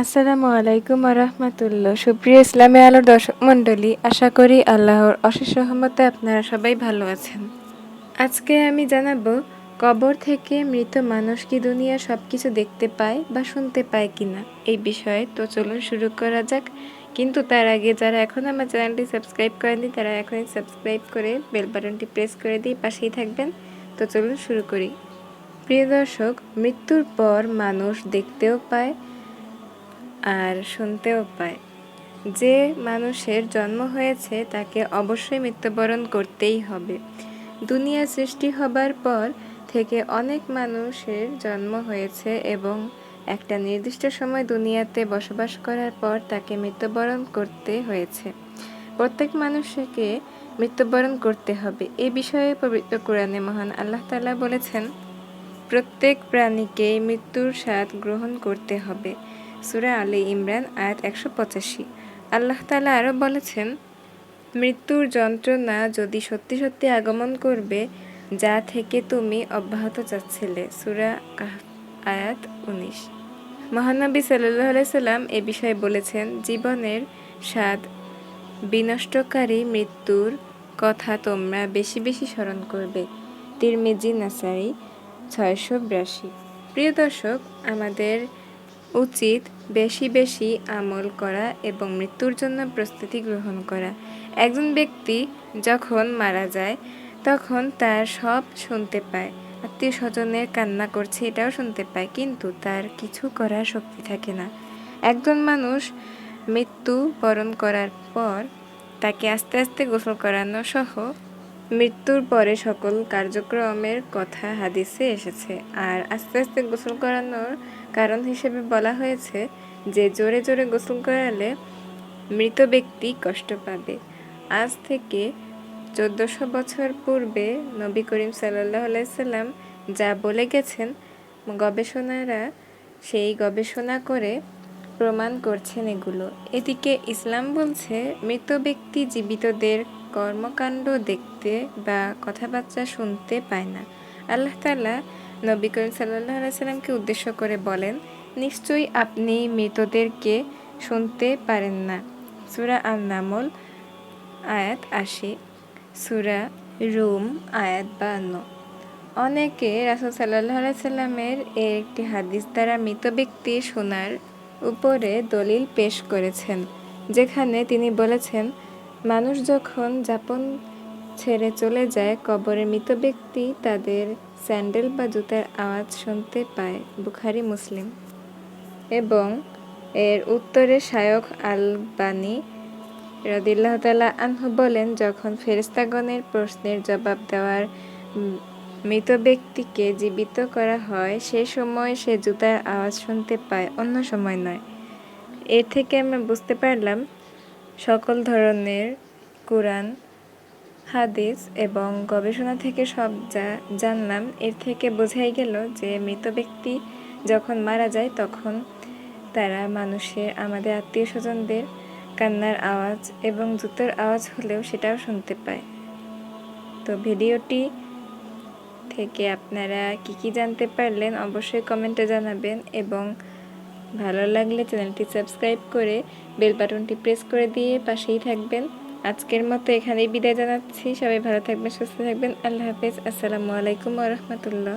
আসসালামু আলাইকুম রাহমাতুল্লাহ। সুপ্রিয় ইসলামী আলোর দর্শক মণ্ডলী, আশা করি আল্লাহর অশেষ রহমতে আপনারা সবাই ভালো আছেন। আজকে আমি জানাবো কবর থেকে মৃত মানুষ কি দুনিয়ার সবকিছু দেখতে পায় বা শুনতে পায় কিনা এই বিষয়ে। তো চলুন শুরু করা যাক। কিন্তু তার আগে যারা এখন আমার চ্যানেলটি সাবস্ক্রাইব করেননি তারা এখনই সাবস্ক্রাইব করে বেল বাটনটি প্রেস করে দিয়ে পাশেই থাকবেন। তো চলুন শুরু করি। প্রিয় দর্শক, মৃত্যুর পর মানুষ দেখতেও পায় আর শুনতেও পায়। যে মানুষের জন্ম হয়েছে তাকে অবশ্যই মৃত্যুবরণ করতেই হবে। দুনিয়া সৃষ্টি হবার পর থেকে অনেক মানুষের জন্ম হয়েছে এবং একটা নির্দিষ্ট সময় দুনিয়াতে বসবাস করার পর তাকে মৃত্যুবরণ করতে হয়েছে। প্রত্যেক মানুষকে মৃত্যুবরণ করতে হবে। এ বিষয়ে পবিত্র কোরআনে মহান আল্লাহ তাআলা বলেছেন, প্রত্যেক প্রাণীকে মৃত্যুর স্বাদ গ্রহণ করতে হবে। সূরা আলে ইমরান আয়াত ১৮৫। আল্লাহ তাআলা আরও বলেছেন, মৃত্যুর যন্ত্রণা যদি সত্যি সত্যি আগমন করবে যা থেকে তুমি অব্যাহত চাচ্ছিলে। সূরা কাহফ আয়াত ১৯। মহানবী সাল্লাল্লাহু আলাইহি সাল্লাম এ বিষয়ে বলেছেন, জীবনের স্বাদ বিনষ্টকারী মৃত্যুর কথা তোমরা বেশি বেশি স্মরণ করবে। তিরমিজি নাসাই ৬৮২। প্রিয় দর্শক, আমাদের উচিত বেশি বেশি আমল করা এবং মৃত্যুর জন্য প্রস্তুতি গ্রহণ করা। একজন ব্যক্তি যখন মারা যায় তখন তার সব শুনতে পায়, আত্মীয় স্বজনের কান্না করছে এটাও শুনতে পায়, কিন্তু তার কিছু করার শক্তি থাকে না। একজন মানুষ মৃত্যু বরণ করার পর তাকে আস্তে আস্তে গোসল করানো সহ মৃত্যুর পরে সকল কার্যক্রমের কথা হাদিসে এসেছে। আর আস্তে আস্তে গোসল করানোর কারণ হিসেবে বলা হয়েছে যে জোরে জোরে গোসল করালে মৃত ব্যক্তি কষ্ট পাবে। আজ থেকে ১৪০০ বছর পূর্বে নবী করিম সাল্লাল্লাহু আলাইহি সাল্লাম যা বলে গেছেন, গবেষণারা সেই গবেষণা করে প্রমাণ করছেন এগুলো। এদিকে ইসলাম বলছে মৃত ব্যক্তি জীবিতদের কর্মকাণ্ড দেখতে বা কথাবার্তা শুনতে পায় না। আল্লাহ তাআলা নবী করিম সাল্লাল্লাহু আলাইহি সাল্লামকে উদ্দেশ্য করে বলেন, নিশ্চয়ই আপনি মৃতদেরকে শুনতে পারেন না। সূরা আন-নামল আয়াত ৮০, সূরা রুম আয়াত ৫২। অনেকে রাসূল সাল্লাল্লাহু আলাইহি সাল্লামের এর একটি হাদিস দ্বারা মৃত ব্যক্তির শোনার উপরে দলিল পেশ করেছেন, যেখানে তিনি বলেছেন, মানুষ যখন যাপন ছেড়ে চলে যায় কবরে মৃত ব্যক্তি তাদের স্যান্ডেল বা জুতার আওয়াজ শুনতে পায়। বুখারী মুসলিম। এবং এর উত্তরে শায়খ আলবানী রাদিয়াল্লাহু তাআলা আনহু বলেন, যখন ফেরেশতাগণের প্রশ্নের জবাব দেওয়ার মৃত ব্যক্তিকে জীবিত করা হয় সে সময় সে জুতার আওয়াজ শুনতে পায়, অন্য সময় নয়। এর থেকে আমরা বুঝতে পারলাম সকল ধরনের কুরআন, হাদিস এবং গবেষণা থেকে সব যা জানলাম, এর থেকে বোঝাই গেল যে মৃত ব্যক্তি যখন মারা যায় তখন তারা আমাদের আত্মীয় স্বজনদের কান্নার আওয়াজ এবং জুতোর আওয়াজ হলেও সেটাও শুনতে পায়। তো ভিডিওটি থেকে আপনারা কি জানতে পারলেন অবশ্যই কমেন্টে জানাবেন এবং ভালো লাগলে চ্যানেলটি সাবস্ক্রাইব করে বেল বাটনটি প্রেস করে দিয়ে পাশেই থাকবেন। আজকের মতো এখানেই বিদায় জানাচ্ছি। সবাই ভালো থাকবেন, সুস্থ থাকবেন। আল্লাহ হাফেজ। আসসালামু আলাইকুম ওয়া রাহমাতুল্লাহ।